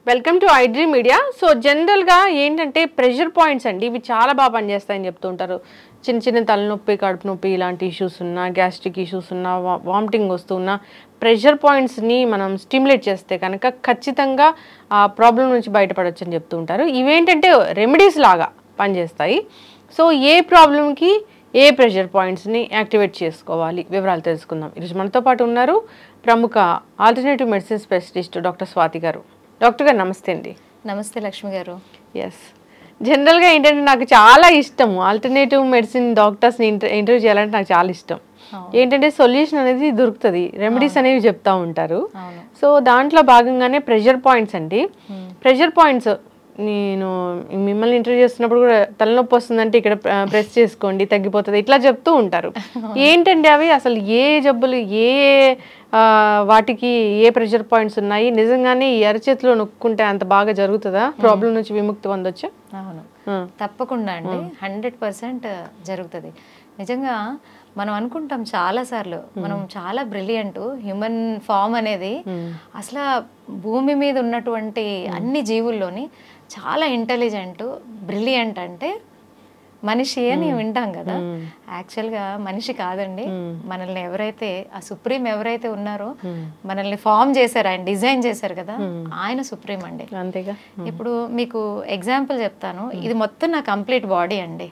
Welcome to iDream media. So జనరల్గా ఏంటంటే pressure points అండి, ఇవి చాలా బాగా పనిచేస్తాయని చెప్తూ ఉంటారు. చిన్న చిన్న తలనొప్పి, కడుపు నొప్పి ఇలాంటి ఇష్యూస్ ఉన్నా, గ్యాస్ట్రిక్ ఇష్యూస్ ఉన్నా, వామిటింగ్ వస్తున్నా ప్రెషర్ పాయింట్స్ని మనం స్టిమ్యులేట్ చేస్తే కనుక ఖచ్చితంగా ఆ ప్రాబ్లం నుంచి బయటపడవచ్చు అని చెప్తూ ఉంటారు. ఇవేంటంటే రెమెడీస్ లాగా పనిచేస్తాయి. సో ఏ ప్రాబ్లంకి ఏ ప్రెషర్ పాయింట్స్ని యాక్టివేట్ చేసుకోవాలి వివరాలు తెలుసుకుందాం. ఈరోజు మనతో పాటు ఉన్నారు ప్రముఖ alternative medicine specialist doctor Swathi గారు. డాక్టర్ గారు నమస్తే అండి. నమస్తే లక్ష్మి గారు. ఎస్, జనరల్గా ఏంటంటే నాకు చాలా ఇష్టం ఆల్టర్నేటివ్ మెడిసిన్ డాక్టర్స్ని ఇంటర్వ్యూ చేయాలంటే నాకు చాలా ఇష్టం. ఏంటంటే సొల్యూషన్ అనేది దొరుకుతుంది, రెమెడీస్ అనేవి చెప్తా ఉంటారు. సో దాంట్లో భాగంగానే ప్రెషర్ పాయింట్స్ అండి. ప్రెషర్ పాయింట్స్ నేను మిమ్మల్ని ఇంటర్వ్యూ చేస్తున్నప్పుడు కూడా తలనొప్పి వస్తుందంటే ఇక్కడ ప్రెస్ చేసుకోండి తగ్గిపోతుంది ఇట్లా చెప్తూ ఉంటారు. ఏంటండి అవి అసలు ఏ జబ్బులు ఏ వాటికి ఏ ప్రెషర్ పాయింట్స్ ఉన్నాయి? నిజంగానే ఈ అరచేతిలో నొక్కుంటే అంత బాగా జరుగుతుందా? ప్రాబ్లం నుంచి విముక్తి పొందొచ్చా? అవును, తప్పకుండా అండి. 100% జరుగుతుంది. నిజంగా మనం అనుకుంటాం చాలా సార్లు మనం చాలా బ్రిలియంట్, హ్యూమన్ ఫామ్ అనేది అసలు భూమి మీద ఉన్నటువంటి అన్ని జీవుల్లోని చాలా ఇంటెలిజెంట్, బ్రిలియంట్ అంటే మనిషి అని వింటాం కదా. యాక్చువల్గా మనిషి కాదండి. మనల్ని ఎవరైతే ఆ సుప్రీం ఎవరైతే ఉన్నారో మనల్ని ఫామ్ చేశారు, ఆయన డిజైన్ చేశారు కదా, ఆయన సుప్రీం అండి. అంతేగా. ఇప్పుడు మీకు ఎగ్జాంపుల్ చెప్తాను. ఇది మొత్తం నా కంప్లీట్ బాడీ అండి.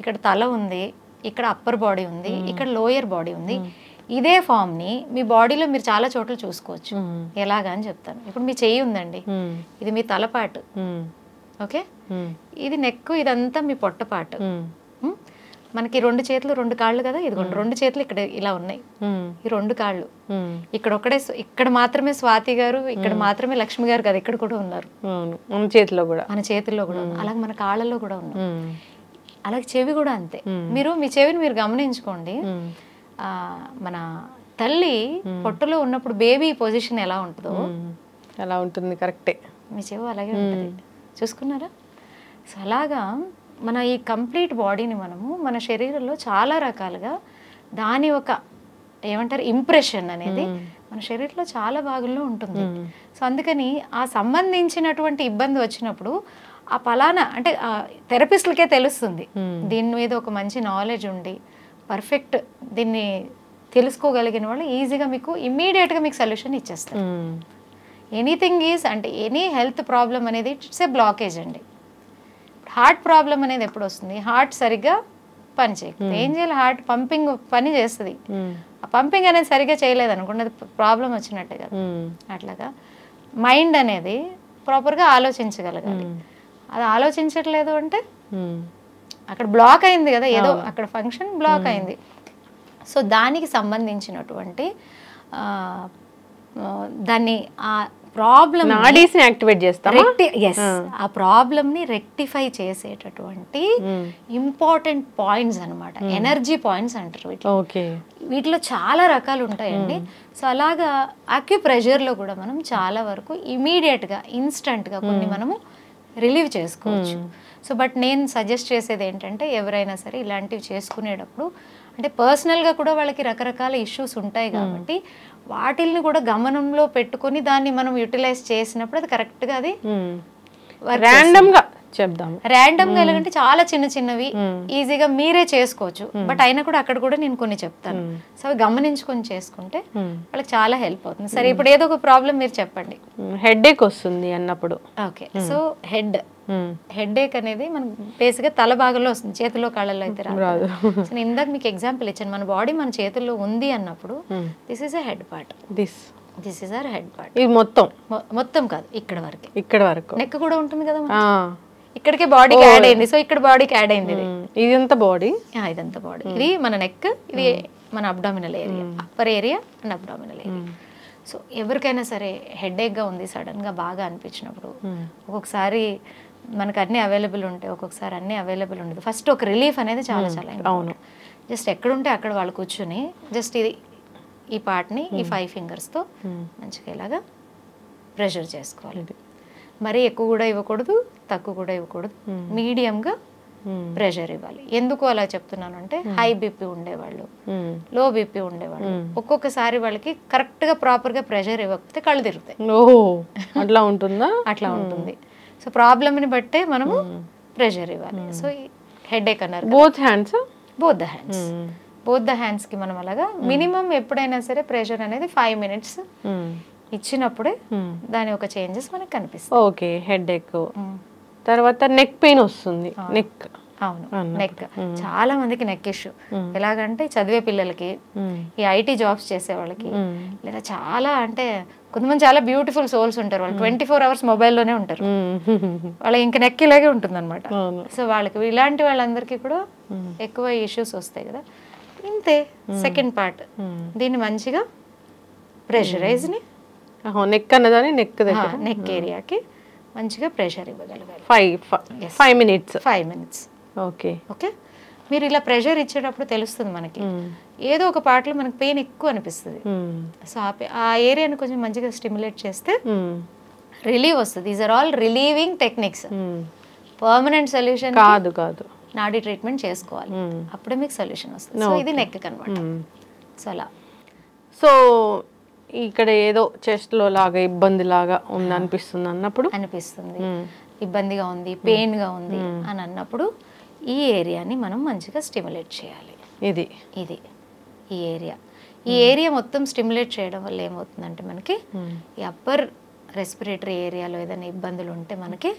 ఇక్కడ తల ఉంది, ఇక్కడ అప్పర్ బాడీ ఉంది, ఇక్కడ లోయర్ బాడీ ఉంది. ఇదే ఫామ్ ని మీ బాడీలో మీరు చాలా చోట్ల చూసుకోవచ్చు. ఎలాగా అని చెప్తాను. ఇప్పుడు మీ చెయ్యి ఉందండి, ఇది మీ తలపాటు, ఓకే, ఇది నెక్, ఇదంతా మీ పొట్టపాటు. మనకి 2 చేతులు 2 కాళ్ళు కదా, ఇదిగోండి 2 చేతులు ఇక్కడ ఇలా ఉన్నాయి, ఈ 2 కాళ్ళు. ఇక్కడ మాత్రమే స్వాతి గారు, ఇక్కడ మాత్రమే లక్ష్మి గారు కదా, ఇక్కడ కూడా ఉన్నారు. మన చేతిలో కూడా అలాగే మన కాళ్ళలో కూడా ఉన్నారు. అలాగే చెవి కూడా అంతే. మీరు మీ చెవిని మీరు గమనించుకోండి. మన తల్లి పొట్టలో ఉన్నప్పుడు బేబీ పొజిషన్ ఎలా ఉంటుందో అలా ఉంటుంది. కరెక్టే, మీ చెవి అలాగే ఉంటుంది. చూసుకున్నారా? సో అలాగా మన ఈ కంప్లీట్ బాడీని మనము మన శరీరంలో చాలా రకాలుగా దాని ఒక ఏమంటారు ఇంప్రెషన్ అనేది మన శరీరంలో చాలా భాగంలో ఉంటుంది. సో అందుకని ఆ సంబంధించినటువంటి ఇబ్బంది వచ్చినప్పుడు ఆ పలానా అంటే థెరపిస్టులకే తెలుస్తుంది. దీని మీద ఒక మంచి నాలెడ్జ్ ఉండి పర్ఫెక్ట్ దీన్ని తెలుసుకోగలిగిన వాళ్ళు ఈజీగా మీకు ఇమ్మీడియట్గా మీకు సొల్యూషన్ ఇచ్చేస్తారు. ఎనీథింగ్ ఈజ్ అంటే ఎనీ హెల్త్ ప్రాబ్లం అనేది ఇట్స్ ఏ బ్లాకేజ్ అండి. హార్ట్ ప్రాబ్లం అనేది ఎప్పుడు వస్తుంది? హార్ట్ సరిగ్గా పని చేయకపోతే ఏం చేయాలి? హార్ట్ పంపింగ్ పని చేస్తుంది. ఆ పంపింగ్ అనేది సరిగ్గా చేయలేదు అనుకోండి, అది ప్రాబ్లం వచ్చినట్టే కదా. అట్లాగా మైండ్ అనేది ప్రాపర్గా ఆలోచించగలగాలి. అది ఆలోచించట్లేదు అంటే అక్కడ బ్లాక్ అయింది కదా, ఏదో అక్కడ ఫంక్షన్ బ్లాక్ అయింది. సో దానికి సంబంధించినటువంటి దాన్ని ఆ ప్రాబ్లం యాక్టివేట్ చేస్తాం. ఆ ప్రాబ్లమ్ ని రెక్టిఫై చేసేటటువంటి ఇంపార్టెంట్ పాయింట్స్ అనమాట, ఎనర్జీ పాయింట్స్ అంటారు వీటిలో చాలా రకాలు ఉంటాయండి. సో అలాగా అక్యుప్రెషర్ లో కూడా మనం చాలా వరకు ఇమీడియట్ గా ఇన్స్టంట్ గా కొన్ని మనము రిలీవ్ చేసుకోవచ్చు. సో బట్ నేను సజెస్ట్ చేసేది ఏంటంటే ఎవరైనా సరే ఇలాంటివి చేసుకునేటప్పుడు అంటే పర్సనల్గా కూడా వాళ్ళకి రకరకాల ఇష్యూస్ ఉంటాయి కాబట్టి వాటిల్ని కూడా గమనంలో పెట్టుకొని దాన్ని మనం యూటిలైజ్ చేసినప్పుడు అది కరెక్ట్గా అది ర్యాండమ్గా ఎలాగంటే చాలా చిన్న చిన్నవి ఈజీగా మీరే చేసుకోవచ్చు. బట్ అయినా కూడా అక్కడ కూడా నేను కొన్ని చెప్తాను. సో అవి గమనించుకొని చేసుకుంటే వాళ్ళకి చాలా హెల్ప్ అవుతుంది. సరే, ఇప్పుడు ఏదో ఒక ప్రాబ్లం మీరు చెప్పండి. హెడేక్ వస్తుంది అన్నప్పుడు. ఓకే, సో హెడేక్ అనేది మనకు బేసిక్గా తల భాగంలో వస్తుంది, చేతిలో కాళ్ళలో అయితే రాదు. సో నేను ఇందాక మీకు ఎగ్జాంపుల్ ఇచ్చాను. మన బాడీ మన చేతుల్లో ఉంది అన్నప్పుడు this is a head part, this is our head part. ఇది మొత్తం కాదు, ఇక్కడ వరకు నెక్ కూడా ఉంటుంది కదా, ఇక్కడికే బాడీకి యాడ్ అయింది. సో ఇక్కడ బాడీకి యాడ్ అయింది. ఇదంతా బాడీ, ఇదంతా బాడీ. ఇది మన నెక్, ఇది మన abdominal area, upper area and abdominal area. So ఎవరికైనా సరే హెడేక్గా ఉంది సడన్గా బాగా అనిపించినప్పుడు ఒక్కొక్కసారి మనకు అన్నీ అవైలబుల్ ఉంటాయి, ఒక్కొక్కసారి అన్నీ అవైలబుల్ ఉండదు. ఫస్ట్ ఒక రిలీఫ్ అనేది చాలా అవును. జస్ట్ ఎక్కడుంటే అక్కడ వాళ్ళు కూర్చుని జస్ట్ ఇది ఈ పార్ట్ని ఈ 5 ఫింగర్స్తో మంచిగా ఇలాగా ప్రెషర్ చేసుకోవాలి. మరీ ఎక్కువ కూడా ఇవ్వకూడదు, తక్కువ కూడా ఇవ్వకూడదు, మీడియంగా ప్రెషర్ ఇవ్వాలి. ఎందుకు అలా చెప్తున్నాను అంటే హై బీపీ ఉండేవాళ్ళు, లో బీపీ ఉండేవాళ్ళు ఒక్కొక్కసారి వాళ్ళకి కరెక్ట్గా ప్రాపర్గా ప్రెషర్ ఇవ్వకపోతే కళ్ళు తిరుగుతాయి. అట్లా ఉంటుందా? అట్లా ఉంటుంది. సో ప్రాబ్లమ్ని బట్టే మనము ప్రెషర్ ఇవ్వాలి. సో హెడేక్ అన్నారు, బోత్ హ్యాండ్స్, బోత్ ద హ్యాండ్స్కి మనం అలాగా మినిమం ఎప్పుడైనా సరే ప్రెషర్ అనేది 5 minutes ఇచ్చినప్పుడే దాని ఒక చేంజెస్ మనకు కనిపిస్తాయి. Okay, headache. తర్వాత నెక్ పెయిన్ వస్తుంది. నెక్, అవును, నెక్ చాలా మందికి నెక్ ఇష్యూ. ఎలాగంటే చదివే పిల్లలకి, ఈ ఐటీ జాబ్స్ చేసే వాళ్ళకి, లేదా చాలా అంటే కొంతమంది చాలా బ్యూటిఫుల్ సోల్స్ ఉంటారు, వాళ్ళు 24 hours మొబైల్లోనే ఉంటారు, వాళ్ళ ఇంక నెక్ ఇలాగే ఉంటుంది అనమాట. సో వాళ్ళకి ఇలాంటి వాళ్ళందరికీ కూడా ఎక్కువ ఇష్యూస్ వస్తాయి కదా. ఇంతే సెకండ్ పార్ట్, దీన్ని మంచిగా ప్రెషరైజ్ని నెక్ అన్నదాన్ని నెక్ ఏరియాకి మంచిగా ప్రెషర్ ఇవ్వగలగాలి. 5 minutes. Okay okay. మీరు ఇలా ప్రెషర్ ఇచ్చేటప్పుడు తెలుస్తుంది మనకి ఏదో ఒక పార్ట్లో మనకి పెయిన్ ఎక్కువ అనిపిస్తుంది. సో ఆ ఏరియాని కొంచెం మంచిగా స్టిమ్యులేట్ చేస్తే రిలీవ్ వస్తుంది. These are all relieving techniques. Permanent solution కాదు. నాడీ ట్రీట్మెంట్ చేసుకోవాలి, అప్పుడే మీకు సొల్యూషన్ వస్తుంది. సో ఇది నెక్ కనమాట. సో అలా సో ఇక్కడ ఏదో చెస్ట్ లో లాగా ఇబ్బంది లాగా ఉంది అనిపిస్తుంది అనిపిస్తుంది, ఇబ్బందిగా ఉంది, పెయిన్ గా ఉంది అని అన్నప్పుడు ఈ ఏరియాని మనం మంచిగా స్టిమ్యులేట్ చేయాలి. ఈ ఏరియా మొత్తం స్టిమ్యులేట్ చేయడం వల్ల ఏమవుతుందంటే మనకి ఈ అప్పర్ రెస్పిరేటరీ ఏరియాలో ఏదైనా ఇబ్బందులు ఉంటే మనకి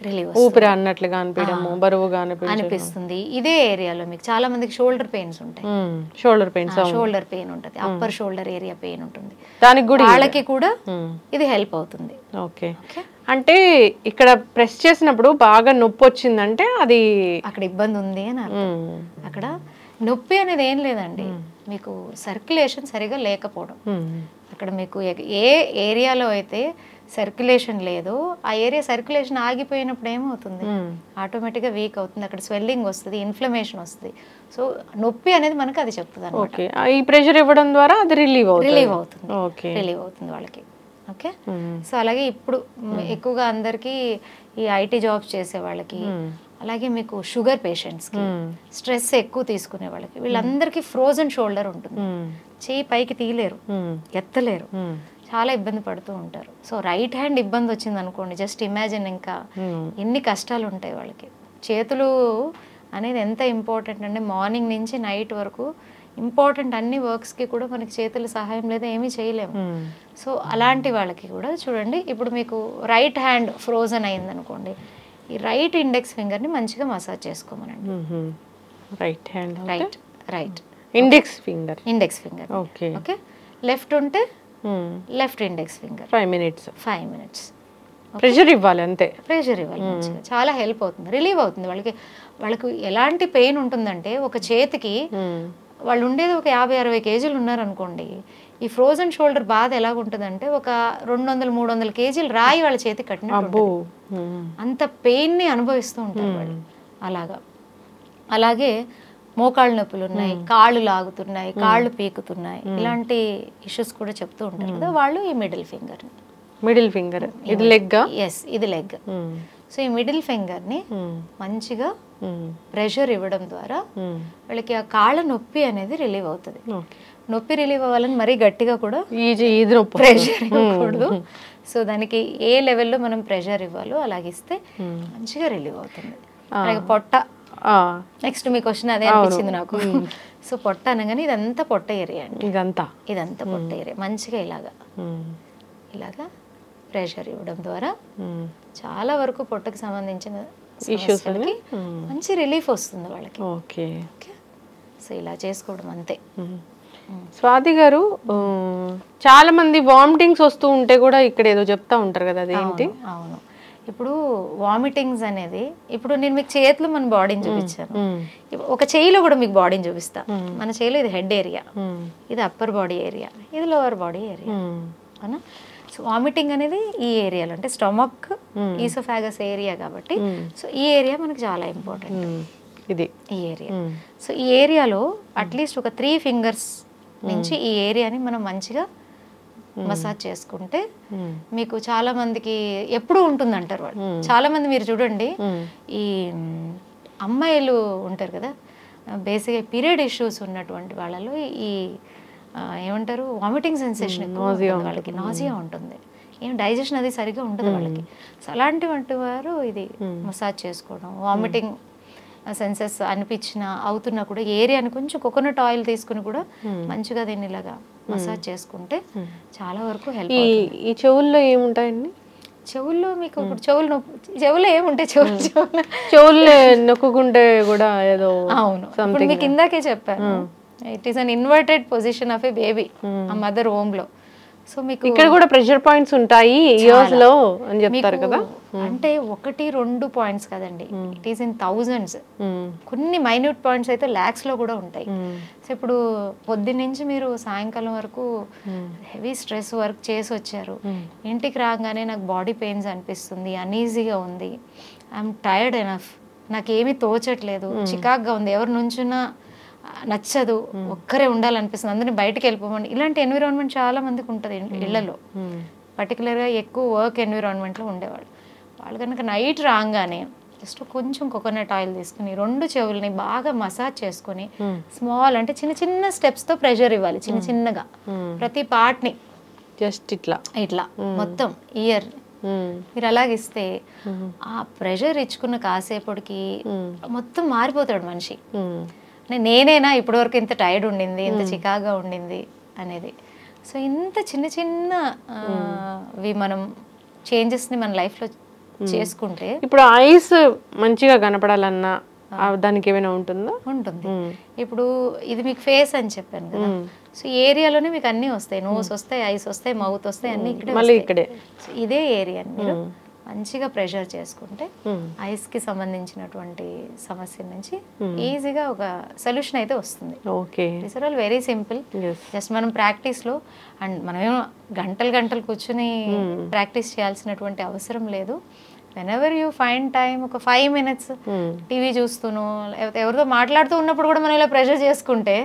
రిలీవ్, ఊపిరి అన్నట్లుగా అనిపించడము, బరువుగా అనిపిస్తుంది. ఇదే ఏరియాలో మీకు చాలా మందికి షోల్డర్ పెయిన్స్ ఉంటాయి, షోల్డర్ పెయిన్ ఉంటుంది, అప్పర్ షోల్డర్ ఏరియా పెయిన్ ఉంటుంది, దానికి కూడా వాళ్ళకి కూడా ఇది హెల్ప్ అవుతుంది. ఓకే, అంటే ఇక్కడ ప్రెస్ చేసినప్పుడు బాగా నొప్పి వచ్చిందంటే అది అక్కడ ఇబ్బంది ఉంది అని అర్థం. అక్కడ నొప్పి అనేది ఏం లేదండి, మీకు సర్క్యులేషన్ సరిగా లేకపోవడం. అక్కడ మీకు ఏ ఏరియాలో అయితే సర్క్యులేషన్ లేదో ఆ ఏరియా సర్క్యులేషన్ ఆగిపోయినప్పుడు ఏమవుతుంది, ఆటోమేటిక్గా వీక్ అవుతుంది, అక్కడ స్వెల్లింగ్ వస్తుంది, ఇన్ఫ్లమేషన్ వస్తుంది. సో నొప్పి అనేది మనకు అది చెప్తుంది అన్నమాట. ఈ ప్రెషర్ ఇవ్వడం ద్వారా అది రిలీవ్ అవుతుంది వాళ్ళకి. ఓకే. సో అలాగే ఇప్పుడు ఎక్కువగా అందరికీ ఈ ఐటీ జాబ్స్ చేసే వాళ్ళకి, అలాగే మీకు షుగర్ పేషెంట్స్కి, స్ట్రెస్ ఎక్కువ తీసుకునే వాళ్ళకి, వీళ్ళందరికీ ఫ్రోజన్ షోల్డర్ ఉంటుంది, చేయి పైకి తీయలేరు, ఎత్తలేరు, చాలా ఇబ్బంది పడుతూ ఉంటారు. సో రైట్ హ్యాండ్ ఇబ్బంది వచ్చింది అనుకోండి, జస్ట్ ఇమాజిన్ ఇంకా ఎన్ని కష్టాలు ఉంటాయి వాళ్ళకి. చేతులు అనేది ఎంత ఇంపార్టెంట్ అంటే మార్నింగ్ నుంచి నైట్ వరకు ఇంపార్టెంట్ అన్ని వర్క్స్కి కూడా మనకి చేతుల సహాయం లేదా ఏమీ చేయలేము. సో అలాంటి వాళ్ళకి కూడా చూడండి, ఇప్పుడు మీకు రైట్ హ్యాండ్ ఫ్రోజన్ అయింది అనుకోండి, ఈ రైట్ ఇండెక్స్ ఫింగర్ని మంచిగా మసాజ్ చేసుకోమనండి. Right index finger okay. Left ఉంటే left index finger 5 minutes pressure ఇవ్వాలి, అంతే ప్రెషర్ ఇవ్వాలి మంచిగా. చాలా హెల్ప్ అవుతుంది, రిలీవ్ అవుతుంది వాళ్ళకి ఎలాంటి పెయిన్ ఉంటుందంటే, ఒక చేతికి వాళ్ళు ఉండేది ఒక 50-60 kgs ఉన్నారనుకోండి, ఈ ఫ్రోజన్ షోల్డర్ బాధ ఎలాగుంటుందంటే ఒక 200-300 kgs రాయి వాళ్ళ చేతికి కట్టినట్టు అంత పెయిన్ని అనుభవిస్తూ ఉంటారు వాళ్ళు. అలాగే మోకాళ్ళ నొప్పులు ఉన్నాయి, కాళ్ళు లాగుతున్నాయి, కాళ్ళు పీకుతున్నాయి, ఇలాంటి ఇష్యూస్ కూడా చెప్తూ ఉంటారు కదా వాళ్ళు. ఈ మిడిల్ ఫింగర్ ఇది లెగ్, ఇది లెగ్. సో ఈ మిడిల్ ఫింగర్ని మంచిగా ప్రెషర్ ఇవ్వడం ద్వారా వాళ్ళకి ఆ కాళ్ళ నొప్పి అనేది రిలీవ్ అవుతుంది. నొప్పి రిలీవ్ అవ్వాలని మరీ గట్టిగా కూడా ప్రెషర్ ఇవ్వకూడదు. సో దానికి ఏ లెవెల్లో మనం ప్రెషర్ ఇవ్వాలో అలాగిస్తే మంచిగా రిలీవ్ అవుతుంది. అలాగే పొట్ట, నెక్స్ట్ మీ క్వశ్చన్ అదే అనిపించింది నాకు. సో పొట్ట అనగానే ఇదంతా పొట్ట ఏరియా అండి, ఇదంతా పొట్ట ఏరియా. మంచిగా ఇలాగా ప్రెషర్ ఇవ్వడం ద్వారా చాలా వరకు పొట్టకి సంబంధించిన సమస్యలకి మంచి రిలీఫ్ వస్తుంది వాళ్ళకి. ఓకే. సో ఇలా చేసుకోవడం అంతే. స్వాతి గారు, చాలా మంది వామిటింగ్స్ వస్తూ ఉంటే కూడా ఇక్కడ ఏదో చెప్తా ఉంటారు కదా, అదేంటి? అవును, ఇప్పుడు వామిటింగ్స్ అనేది, ఇప్పుడు నేను మీకు చేతిలో మన బాడీని చూపించాను, ఒక చేయిలో కూడా మీకు బాడీని చూపిస్తా. మన చేయిలో ఇది హెడ్ ఏరియా, ఇది అప్పర్ బాడీ ఏరియా, ఇది లోవర్ బాడీ ఏరియా, అవునా? సో వామిటింగ్ అనేది ఈ ఏరియాలో, అంటే స్టమక్, ఈసోఫాగస్ ఏరియా కాబట్టి, సో ఈ ఏరియా మనకి చాలా ఇంపార్టెంట్, ఈ ఏరియా. సో ఈ ఏరియాలో అట్లీస్ట్ ఒక 3 fingers నుంచి ఈ ఏరియాని మనం మంచిగా మసాజ్ చేసుకుంటే మీకు చాలా మందికి ఎప్పుడు ఉంటుంది అంటారు వాళ్ళు. చాలా మంది మీరు చూడండి, ఈ అమ్మాయిలు ఉంటారు కదా, బేసిక్గా పీరియడ్ ఇష్యూస్ ఉన్నటువంటి వాళ్ళలో ఈ ఏమంటారు వామిటింగ్ సెన్సేషన్ ఎక్కువ వాళ్ళకి, నాజియా ఉంటుంది, ఏం డైజెషన్ అది సరిగ్గా ఉండదు వాళ్ళకి. సో అలాంటి వారు ఇది మసాజ్ చేసుకోవడం, వామిటింగ్ సెన్సెస్ అనిపించిన అవుతున్నా కూడా ఏరియాని కొంచెం కోకోనట్ ఆయిల్ తీసుకుని కూడా మంచిగా దీన్ని ఇలాగా మసాజ్ చేసుకుంటే చాలా వరకు హెల్ప్ అవుతుంది. ఈ చెవుల్లో ఏముంటాయండి? చెవుల్లో మీకు ఇప్పుడు చెవులు ఏముంటాయి, చెవులు నొక్కుంటే కూడా ఏదో. అవును, ఇప్పుడు మీకు ఇందాకే చెప్పాను, it is an inverted position of A baby ఆ మదర్ హోమ్ లో. సో మీకు ఇక్కడ కూడా ప్రెషర్ పాయింట్స్ ఉంటాయి ఇయర్స్ లో అని చెప్తారు కదా. అంటే 1-2 పాయింట్స్ కదండి, ఇట్ ఈస్ ఇన్ థౌజండ్స్. కొన్ని మైన్యూట్ పాయింట్స్ అయితే లాక్స్ లో కూడా ఉంటాయి. సో ఇప్పుడు పొద్దున్నుంచి మీరు సాయంకాలం వరకు హెవీ స్ట్రెస్ వర్క్ చేసి వచ్చారు, ఇంటికి రాగానే నాకు బాడీ పెయిన్స్ అనిపిస్తుంది, అన్ఈజీగా ఉంది, ఐఎమ్ టైర్డ్ ఎనఫ్, నాకేమీ తోచట్లేదు, చికాక్గా ఉంది, ఎవరి నుంచున్నా నచ్చదు, ఒక్కరే ఉండాలనిపిస్తుంది, అందరినీ బయటకు వెళ్ళిపోమండి. ఇలాంటి ఎన్విరాన్మెంట్ చాలా మందికి ఉంటుంది ఇళ్లలో, పర్టికులర్గా ఎక్కువ వర్క్ ఎన్విరాన్మెంట్లో ఉండేవాళ్ళు. వాళ్ళు కనుక నైట్ రాగానే జస్ట్ కొంచెం కోకోనట్ ఆయిల్ తీసుకుని 2 చెవుల్ని బాగా మసాజ్ చేసుకుని స్మాల్ అంటే చిన్న చిన్న స్టెప్స్తో ప్రెషర్ ఇవ్వాలి, చిన్న చిన్నగా ప్రతి పార్ట్ని జస్ట్ ఇట్లా మొత్తం ఇయర్ మీరు అలాగిస్తే ఆ ప్రెషర్ ఇచ్చుకున్న కాసేపటికి మొత్తం మారిపోతాడు మనిషి. నేనేనా ఇప్పటివరకు ఇంత టైర్డ్ ఉండింది, ఇంత చికాగా ఉండింది అనేది. సో ఇంత చిన్న చిన్నవి మనం చేంజెస్ని మన లైఫ్లో చేసుకుంటే, ఇప్పుడు ఐస్ మంచిగా కనపడాలన్నా దానికి ఏమైనా ఉంటుందా? ఉంటుంది. ఇప్పుడు ఇది మీకు ఫేస్ అని చెప్పాను కదా, సో ఏరియాలోనే మీకు అన్నీ వస్తాయి, నోస్ వస్తాయి, ఐస్ వస్తాయి, మౌత్ వస్తాయి, అన్ని ఇక్కడే. సో ఇదే ఏరియాని మీరు మంచిగా ప్రెషర్ చేసుకుంటే ఐస్కి సంబంధించినటువంటి సమస్య నుంచి ఈజీగా ఒక సొల్యూషన్ అయితే వస్తుంది. It's all very simple. Just మనం ప్రాక్టీస్లో, అండ్ మనమేమో గంటలు కూర్చుని ప్రాక్టీస్ చేయాల్సినటువంటి అవసరం లేదు. whenever you find time, ఒక 5 minutes టీవీ చూస్తూనో లేకపోతే ఎవరితో మాట్లాడుతూ ఉన్నప్పుడు కూడా మనం ఇలా ప్రెషర్ చేసుకుంటే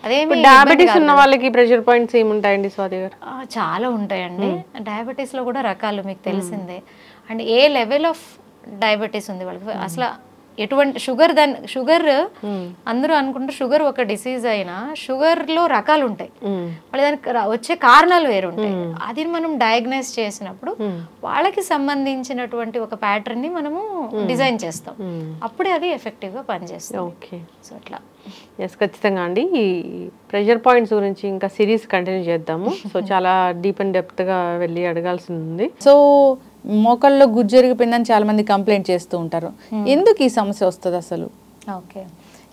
అదేమి. డయాబెటీస్ ఉన్న వాళ్ళకి ప్రెషర్ పాయింట్స్ ఏముంటాయండి స్వాతి గారు? చాలా ఉంటాయండి. డయాబెటీస్లో కూడా రకాలు మీకు తెలిసిందే. And A level of diabetes ఉంది వాళ్ళకి, అసలు ఎటువంటి షుగర్ అందరూ అనుకుంటారు షుగర్ ఒక డిసీజ్ అయినా షుగర్లో రకాలు ఉంటాయి, మళ్ళీ దానికి వచ్చే కారణాలు వేరు ఉంటాయి. అది మనం డయాగ్నైజ్ చేసినప్పుడు వాళ్ళకి సంబంధించినటువంటి ఒక ప్యాటర్న్ ని మనము డిజైన్ చేస్తాం, అప్పుడే అది ఎఫెక్టివ్గా పనిచేస్తుంది. ఓకే, సో అట్లా. ఎస్, ఖచ్చితంగా అండి. ఈ ప్రెషర్ పాయింట్స్ గురించి ఇంకా సిరీస్ కంటిన్యూ చేద్దాము. సో చాలా డీప్ అండ్ డెప్త్గా వెళ్ళి అడగాల్సింది ఉంది. సో మోకాళ్ళలో గుజ్జు జరిగిపోయిందని చాలా మంది కంప్లైంట్ చేస్తూ ఉంటారు. ఎందుకు ఈ సమస్య వస్తుంది అసలు? ఓకే,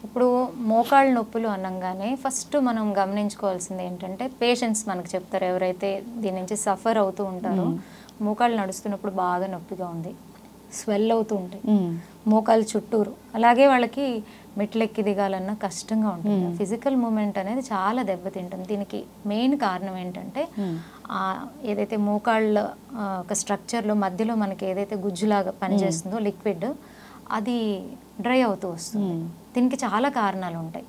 ఇప్పుడు మోకాళ్ళ నొప్పులు అనగానే ఫస్ట్ మనం గమనించుకోవాల్సింది ఏంటంటే, పేషెంట్స్ మనకు చెప్తారు ఎవరైతే దీని నుంచి సఫర్ అవుతూ ఉంటారో, మోకాళ్ళు నడుస్తున్నప్పుడు బాగా నొప్పిగా ఉంది, స్వెల్ అవుతూ ఉంటాయి మోకాళ్ళ చుట్టూరు, అలాగే వాళ్ళకి మెట్లెక్కి దిగాలన్నా కష్టంగా ఉంటుంది. ఫిజికల్ మూమెంట్ అనేది చాలా దెబ్బతింటుంది. దీనికి మెయిన్ కారణం ఏంటంటే, ఏదైతే మోకాళ్ళ ఒక స్ట్రక్చర్లో మధ్యలో మనకి ఏదైతే గుజ్జులాగా పనిచేస్తుందో లిక్విడ్, అది డ్రై అవుతూ వస్తుంది. దీనికి చాలా కారణాలు ఉంటాయి.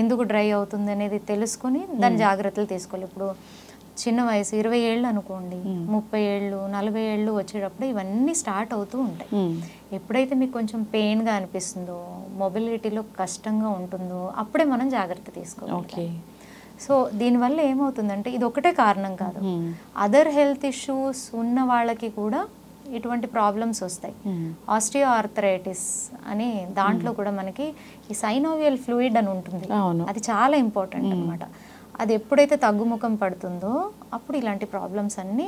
ఎందుకు డ్రై అవుతుంది అనేది తెలుసుకొని దాని జాగ్రత్తలు తీసుకోవాలి. ఇప్పుడు చిన్న వయసు 20 ఏళ్ళు అనుకోండి, 30 ఏళ్ళు 40 ఏళ్ళు వచ్చేటప్పుడు ఇవన్నీ స్టార్ట్ అవుతూ ఉంటాయి. ఎప్పుడైతే మీకు కొంచెం పెయిన్గా అనిపిస్తుందో, మొబిలిటీలో కష్టంగా ఉంటుందో, అప్పుడే మనం జాగ్రత్త తీసుకోవాలి. సో దీనివల్ల ఏమవుతుందంటే, ఇది ఒకటే కారణం కాదు, అదర్ హెల్త్ ఇష్యూస్ ఉన్న వాళ్ళకి కూడా ఇటువంటి ప్రాబ్లమ్స్ వస్తాయి. ఆస్టియో ఆర్థరైటిస్ అని దాంట్లో కూడా మనకి ఈ సైనోవియల్ ఫ్లూయిడ్ అని ఉంటుంది, అది చాలా ఇంపార్టెంట్ అనమాట. అది ఎప్పుడైతే తగ్గుముఖం పడుతుందో అప్పుడు ఇలాంటి ప్రాబ్లమ్స్ అన్నీ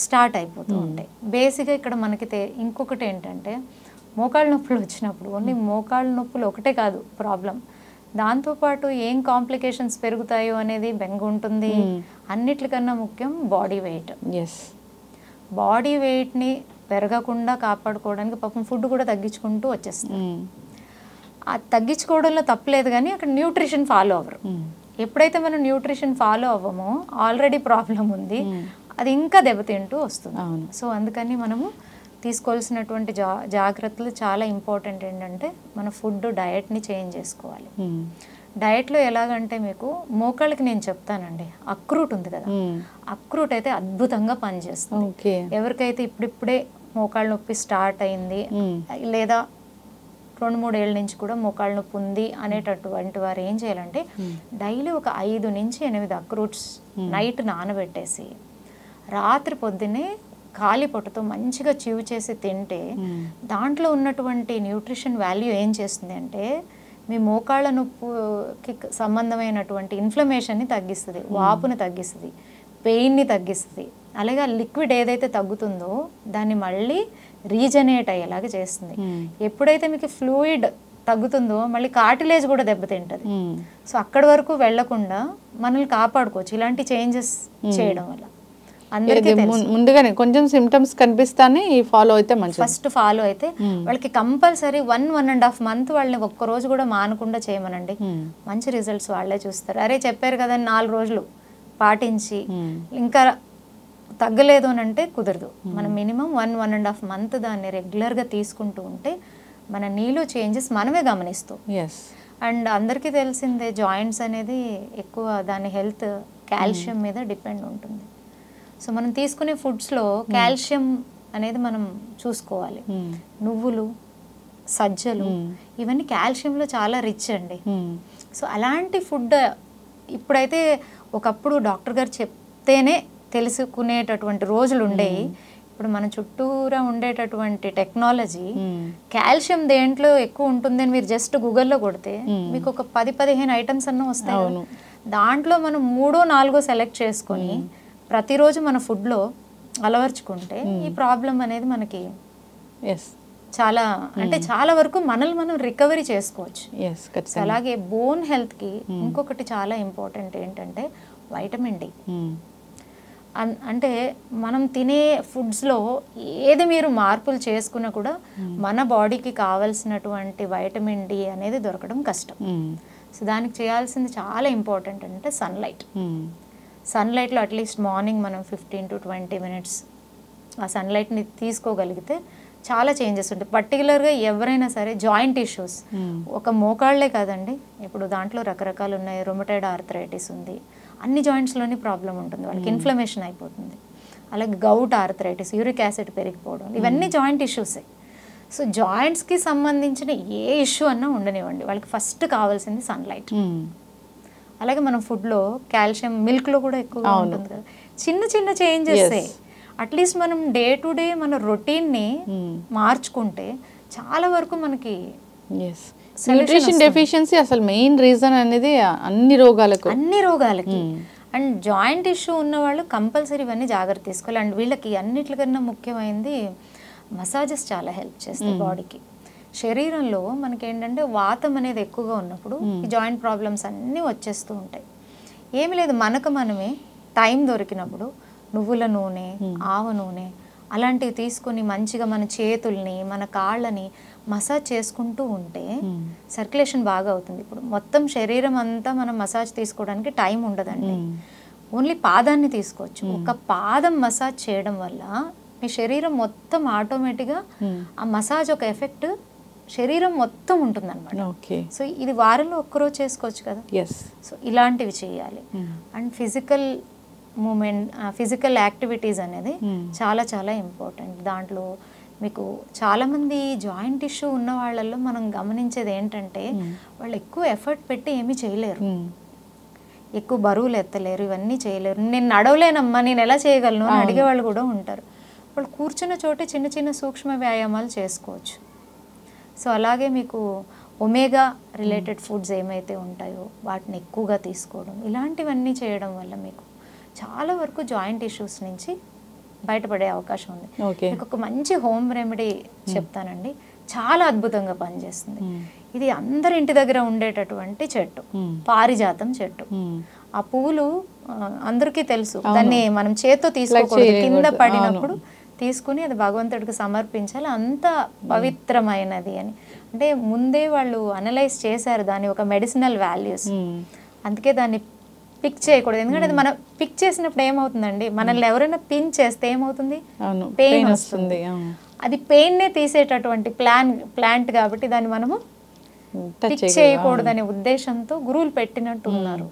స్టార్ట్ అయిపోతూ ఉంటాయి. బేసిక్గా ఇక్కడ మనకి ఇంకొకటి ఏంటంటే, మోకాళ్ళ నొప్పులు వచ్చినప్పుడు ఓన్లీ మోకాళ్ళ నొప్పులు ఒకటే కాదు ప్రాబ్లం, దాంతోపాటు ఏం కాంప్లికేషన్స్ పెరుగుతాయో అనేది బెంగ ఉంటుంది. అన్నిటికన్నా ముఖ్యం బాడీ వెయిట్. బాడీ వెయిట్ని పెరగకుండా కాపాడుకోవడానికి పాపం ఫుడ్ కూడా తగ్గించుకుంటూ వచ్చేస్తుంది. అది తగ్గించుకోవడంలో తప్పలేదు, కానీ అక్కడ న్యూట్రిషన్ ఫాలో అవ్వరు. ఎప్పుడైతే మనం న్యూట్రిషన్ ఫాలో అవ్వమో, ఆల్రెడీ ప్రాబ్లం ఉంది, అది ఇంకా దెబ్బతింటూ వస్తుంది. సో అందుకని మనము తీసుకోవాల్సినటువంటి జాగ్రత్తలు చాలా ఇంపార్టెంట్. ఏంటంటే మన ఫుడ్ డయట్ని చేంజ్ చేసుకోవాలి. డయట్లో ఎలాగంటే, మీకు మోకాళ్ళకి నేను చెప్తానండి, అక్రూట్ ఉంది కదా, అక్రూట్ అయితే అద్భుతంగా పనిచేస్తుంది. ఎవరికైతే ఇప్పుడిప్పుడే మోకాళ్ళ నొప్పి స్టార్ట్ అయింది, లేదా 2-3 ఏళ్ళ నుంచి కూడా మోకాళ్ళ నొప్పి ఉంది అనేటటువంటి వారు ఏం చేయాలంటే డైలీ ఒక 5 నుంచి 8 అక్రూట్స్ నైట్ నానబెట్టేసి రాత్రి పొద్దున్నే ఖాళీ పొట్టతో మంచిగా చివ్ చేసి తింటే దాంట్లో ఉన్నటువంటి న్యూట్రిషన్ వాల్యూ ఏం చేస్తుంది అంటే మీ మోకాళ్ళ నొప్పికి సంబంధమైనటువంటి ఇన్ఫ్లమేషన్ని తగ్గిస్తుంది, వాపుని తగ్గిస్తుంది, పెయిన్ని తగ్గిస్తుంది. అలాగే లిక్విడ్ ఏదైతే తగ్గుతుందో దాన్ని మళ్ళీ రీజనరేట్ అయ్యేలాగా చేస్తుంది. ఎప్పుడైతే మీకు ఫ్లూయిడ్ తగ్గుతుందో మళ్ళీ కార్టిలేజ్ కూడా దెబ్బతింటుంది. సో అక్కడి వరకు వెళ్లకుండా మనల్ని కాపాడుకోవచ్చు ఇలాంటి చేంజెస్ చేయడం వల్ల. అందరికీ ముందుగానే కొంచెం సిమ్టమ్స్ కనిపిస్తానే ఫాలో అయితే మంచిది. ఫస్ట్ ఫాలో అయితే వాళ్ళకి కంపల్సరీ 1.5 మంత్ వాళ్ళని ఒక్కరోజు కూడా మానకుండా చేయమనండి. మంచి రిజల్ట్స్ వాళ్ళే చూస్తారు. అరే చెప్పారు కదా 4 రోజులు పాటించి ఇంకా తగ్గలేదు అని అంటే కుదరదు. మనం మినిమం 1.5 మంత్ దాన్ని రెగ్యులర్గా తీసుకుంటూ ఉంటే మన నీలో చేంజెస్ మనమే గమనిస్తాం. అండ్ అందరికీ తెలిసిందే జాయింట్స్ అనేది ఎక్కువ దాని హెల్త్ కాల్షియం మీద డిపెండ్ ఉంటుంది. సో మనం తీసుకునే ఫుడ్స్లో కాల్షియం అనేది మనం చూసుకోవాలి. నువ్వులు, సజ్జలు ఇవన్నీ కాల్షియంలో చాలా రిచ్ అండి. సో అలాంటి ఫుడ్ ఇప్పుడైతే ఒకప్పుడు డాక్టర్ గారు చెప్తేనే తెలుసుకునేటటువంటి రోజులు ఉండేవి. ఇప్పుడు మన చుట్టూరా ఉండేటటువంటి టెక్నాలజీ కాల్షియం దేంట్లో ఎక్కువ ఉంటుంది అని మీరు జస్ట్ గూగుల్లో కొడితే మీకు ఒక 10-15 ఐటమ్స్ అన్న వస్తాయి. దాంట్లో మనం 3-4 సెలెక్ట్ చేసుకొని ప్రతిరోజు మన ఫుడ్లో అలవర్చుకుంటే ఈ ప్రాబ్లం అనేది మనకి చాలా అంటే చాలా వరకు మనల్ని మనం రికవరీ చేసుకోవచ్చు. అలాగే బోన్ హెల్త్కి ఇంకొకటి చాలా ఇంపార్టెంట్ ఏంటంటే వైటమిన్ డి. అంటే మనం తినే ఫుడ్స్లో ఏది మీరు మార్పులు చేసుకున్నా కూడా మన బాడీకి కావాల్సినటువంటి వైటమిన్ డి అనేది దొరకడం కష్టం. సో దానికి చేయాల్సింది చాలా ఇంపార్టెంట్ అంటే సన్లైట్. సన్లైట్లో అట్లీస్ట్ మార్నింగ్ మనం 15-20 మినిట్స్ ఆ సన్లైట్ని తీసుకోగలిగితే చాలా చేంజెస్ ఉంటాయి. పర్టికులర్గా ఎవరైనా సరే జాయింట్ ఇష్యూస్, ఒక మోకాళ్ళే కాదండి, ఇప్పుడు దాంట్లో రకరకాలు ఉన్నాయి. రొమటైడ్ ఆర్థరైటిస్ ఉంది, అన్ని జాయింట్స్లోని ప్రాబ్లం ఉంటుంది, వాళ్ళకి ఇన్ఫ్లమేషన్ అయిపోతుంది. అలాగే గౌట్ ఆర్థరైటిస్, యూరిక్ యాసిడ్ పెరిగిపోవడం, ఇవన్నీ జాయింట్ ఇష్యూసే. సో జాయింట్స్కి సంబంధించిన ఏ ఇష్యూ అన్నా ఉండనివ్వండి, వాళ్ళకి ఫస్ట్ కావాల్సింది సన్లైట్. అలాగే మనం ఫుడ్లో కాల్షియం మిల్క్లో కూడా ఎక్కువగా ఉంటుంది కదా. చిన్న చిన్న చేంజెస్ అట్లీస్ట్ మనం డే టు డే మన రొటీన్ని మార్చుకుంటే చాలా వరకు మనకి న్యూట్రిషన్ డెఫిషియన్సీ అసలు మెయిన్ రీజన్ అనేది అన్ని రోగాలకి. అండ్ జాయింట్ ఇష్యూ ఉన్న వాళ్ళు కంపల్సరీ ఇవన్నీ జాగ్రత్త తీసుకోవాలి. అండ్ వీళ్ళకి అన్నిటికన్నా ముఖ్యమైనది మసాజెస్ చాలా హెల్ప్ చేస్తాయి బాడీకి. శరీరంలో మనకేంటంటే వాతం అనేది ఎక్కువగా ఉన్నప్పుడు ఈ జాయింట్ ప్రాబ్లమ్స్ అన్నీ వచ్చేస్తూ ఉంటాయి. ఏమి లేదు, మనకు మనమే టైం దొరికినప్పుడు నువ్వుల నూనె, ఆవ నూనె అలాంటివి తీసుకుని మంచిగా మన చేతుల్ని, మన కాళ్ళని మసాజ్ చేసుకుంటూ ఉంటే సర్క్యులేషన్ బాగా అవుతుంది. ఇప్పుడు మొత్తం శరీరం అంతా మనం మసాజ్ తీసుకోవడానికి టైం ఉండదండి. ఓన్లీ పాదాన్ని తీసుకోవచ్చు. ఒక పాదం మసాజ్ చేయడం వల్ల మీ శరీరం మొత్తం ఆటోమేటిక్గా ఆ మసాజ్ ఒక ఎఫెక్ట్ శరీరం మొత్తం ఉంటుంది అనమాట. సో ఇది వారంలో ఒక్కరోజు చేసుకోవచ్చు కదా. సో ఇలాంటివి చేయాలి. And physical movement, physical activities అనేది చాలా చాలా ఇంపార్టెంట్. దాంట్లో మీకు చాలామంది జాయింట్ ఇష్యూ ఉన్న వాళ్ళల్లో మనం గమనించేది ఏంటంటే వాళ్ళు ఎక్కువ ఎఫర్ట్ పెట్టి ఏమీ చేయలేరు, ఎక్కువ బరువులు ఎత్తలేరు, ఇవన్నీ చేయలేరు. నేను నడవలేనమ్మా, నేను ఎలా చేయగలను అని అడిగే వాళ్ళు కూడా ఉంటారు. వాళ్ళు కూర్చున్న చోటే చిన్న చిన్న సూక్ష్మ వ్యాయామాలు చేసుకోవచ్చు. సో అలాగే మీకు ఒమేగా రిలేటెడ్ ఫుడ్స్ ఏమైతే ఉంటాయో వాటిని ఎక్కువగా తీసుకోవడం, ఇలాంటివన్నీ చేయడం వల్ల మీకు చాలా వరకు జాయింట్ ఇష్యూస్ నుంచి బయటపడే అవకాశం ఉంది. మీకు ఒక మంచి హోమ్ రెమెడీ చెప్తానండి, చాలా అద్భుతంగా పనిచేస్తుంది. ఇది అందరి ఇంటి దగ్గర ఉండేటటువంటి చెట్టు, పారిజాతం చెట్టు. ఆ పువ్వులు అందరికీ తెలుసు, దాన్ని మనం చేత్తో తీసుకోకూడదు, కింద పడినప్పుడు తీసుకుని అది భగవంతుడికి సమర్పించాలి, అంత పవిత్రమైనది అని. అంటే ముందే వాళ్ళు అనలైజ్ చేశారు దాని ఒక మెడిసినల్ వాల్యూస్. అందుకే దాన్ని పిక్ చేయకూడదు. ఎందుకంటే అది మనం పిక్ చేసినప్పుడు ఏమవుతుందండి, మనల్ని ఎవరైనా పిన్ చేస్తే ఏమవుతుంది, పెయిన్ వస్తుంది. అది పెయిన్నే తీసేటటువంటి ప్లాంట్ కాబట్టి దాన్ని మనము పిక్ చేయకూడదనే ఉద్దేశంతో గురువులు పెట్టినట్టు ఉన్నారు.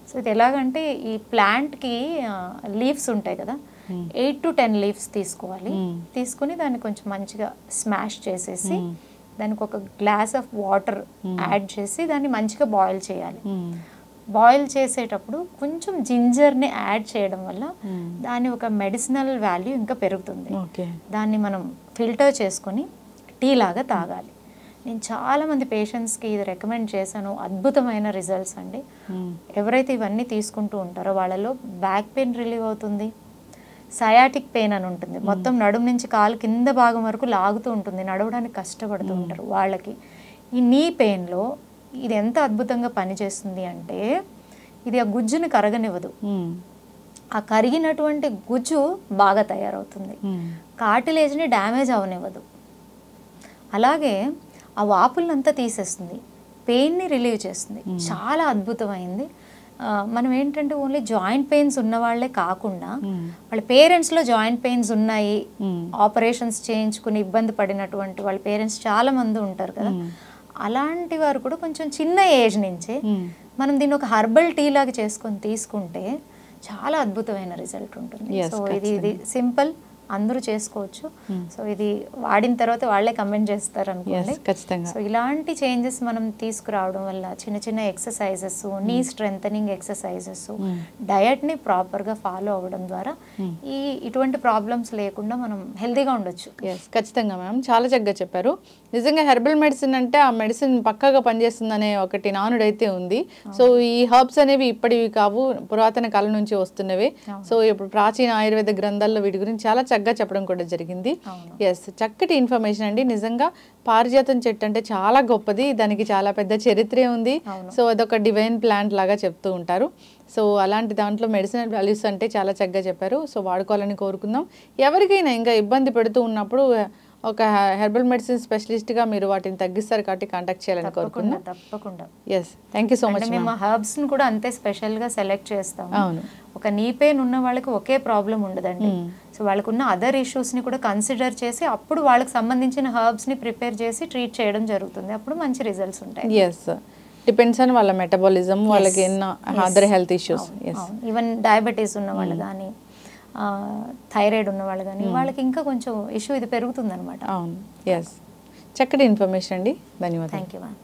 సో ఇది ఎలాగంటే ఈ ప్లాంట్కి లీవ్స్ ఉంటాయి కదా, 8 to 10 లీవ్స్ తీసుకోవాలి. తీసుకుని దాన్ని కొంచెం మంచిగా స్మాష్ చేసేసి దానికి ఒక గ్లాస్ ఆఫ్ వాటర్ యాడ్ చేసి దాన్ని మంచిగా బాయిల్ చేయాలి. బాయిల్ చేసేటప్పుడు కొంచెం జింజర్ని యాడ్ చేయడం వల్ల దాని ఒక మెడిసినల్ వాల్యూ ఇంకా పెరుగుతుంది. దాన్ని మనం ఫిల్టర్ చేసుకొని టీ లాగా తాగాలి. నేను చాలామంది పేషెంట్స్కి ఇది రికమెండ్ చేశాను, అద్భుతమైన రిజల్ట్స్ అండి. ఎవరైతే ఇవన్నీ తీసుకుంటూ ఉంటారో వాళ్ళలో బ్యాక్ పెయిన్ రిలీవ్ అవుతుంది, సయాటిక్ పెయిన్ అని ఉంటుంది, మొత్తం నడుము నుంచి కాలు కింద భాగం వరకు లాగుతూ ఉంటుంది, నడవడానికి కష్టపడుతూ ఉంటారు వాళ్ళకి. ఈ నీ పెయిన్లో ఇది ఎంత అద్భుతంగా పనిచేస్తుంది అంటే ఇది ఆ గుజ్జుని కరగనివ్వదు. ఆ కరిగినటువంటి గుజ్జు బాగా తయారవుతుంది, కార్టిలేజ్ని డ్యామేజ్ అవనివ్వదు. అలాగే ఆ వాపులంతా తీసేస్తుంది, పెయిన్ని రిలీవ్ చేస్తుంది. చాలా అద్భుతమైంది. మనం ఏంటంటే ఓన్లీ జాయింట్ పెయిన్స్ ఉన్న వాళ్ళే కాకుండా వాళ్ళ పేరెంట్స్లో జాయింట్ పెయిన్స్ ఉన్నాయి, ఆపరేషన్స్ చేయించుకుని ఇబ్బంది పడినటువంటి వాళ్ళ పేరెంట్స్ చాలా మంది ఉంటారు కదా, అలాంటి వారు కూడా కొంచెం చిన్న ఏజ్ నుంచే మనం దీన్ని ఒక హర్బల్ టీ లాగా చేసుకొని తీసుకుంటే చాలా అద్భుతమైన రిజల్ట్ ఉంటుంది. సో ఇది సింపుల్, అందరూ చేసుకోవచ్చు. సో ఇది వాడిన తర్వాత వాళ్ళే కమెంట్ చేస్తారు అనుకోండి. సో ఇలాంటి చేంజెస్ మనం తీసుకురావడం వల్ల చిన్న చిన్న ఎక్సర్సైజెస్, నీ స్ట్రెంథనింగ్ ఎక్సర్సైజెస్, డయట్ని ప్రాపర్గా ఫాలో అవ్వడం ద్వారా ఇటువంటి ప్రాబ్లమ్స్ లేకుండా మనం హెల్తీగా ఉండొచ్చు. ఖచ్చితంగా మ్యామ్, చాలా చక్కగా చెప్పారు. నిజంగా హెర్బల్ మెడిసిన్ అంటే ఆ మెడిసిన్ పక్కాగా పనిచేస్తుందనే ఒకటి నానుడైతే ఉంది. సో ఈ హర్బ్స్ అనేవి ఇప్పటివి కావు, పురాతన కాలం నుంచి వస్తున్నవే. సో ఇప్పుడు ప్రాచీన ఆయుర్వేద గ్రంథాల్లో వీటి గురించి చాలా చక్కగా చెప్పడం కూడా జరిగింది. ఎస్, చక్కటి ఇన్ఫర్మేషన్ అండి. నిజంగా పారిజాతం చెట్టు అంటే చాలా గొప్పది, దానికి చాలా పెద్ద చరిత్రే ఉంది. సో అదొక డివైన్ ప్లాంట్ లాగా చెప్తూ ఉంటారు. సో అలాంటి దాంట్లో మెడిసినల్ వాల్యూస్ అంటే చాలా చక్కగా చెప్పారు. సో వాడుకోవాలని కోరుకుందాం. ఎవరికైనా ఇంకా ఇబ్బంది పెడుతూ ఉన్నప్పుడు ఒక హెర్బల్ మెడిసిన్ స్పెషలిస్ట్గా మీరు వాటిని తగ్గిస్తారు కాబట్టి కాంటాక్ట్ చేయాలని కోరుకుంటున్నాం. తప్పకుండా. Yes, thank you so much. మేము హర్బ్స్ని కూడా అంతే స్పెషల్గా సెలెక్ట్ చేస్తాం. అవును, ఒక నీ పెయిన్ ఉన్న వాళ్ళకి ఒకే ప్రాబ్లం ఉండదండి. సో వాళ్ళకు ఉన్న అదర్ ఇష్యూస్ని కూడా కన్సిడర్ చేసి అప్పుడు వాళ్ళకి సంబంధించిన హర్బ్స్ని ప్రిపేర్ చేసి ట్రీట్ చేయడం జరుగుతుంది. అప్పుడు మంచి రిజల్ట్స్ ఉంటాయి. ఎస్, డిపెండ్స్ ఆన్ వాళ్ళ మెటబాలిజం, వాళ్ళకి ఎన్నో other health issues. Even diabetes ఉన్న వాళ్ళు కానీ, థైరాయిడ్ ఉన్న వాళ్ళు కానీ, వాళ్ళకి ఇంకా కొంచెం ఇష్యూ ఇది పెరుగుతుంది అనమాట. అవును. ఎస్, చక్కటి ఇన్ఫర్మేషన్ అండి. ధన్యవాదాలు. Thank you ma'am.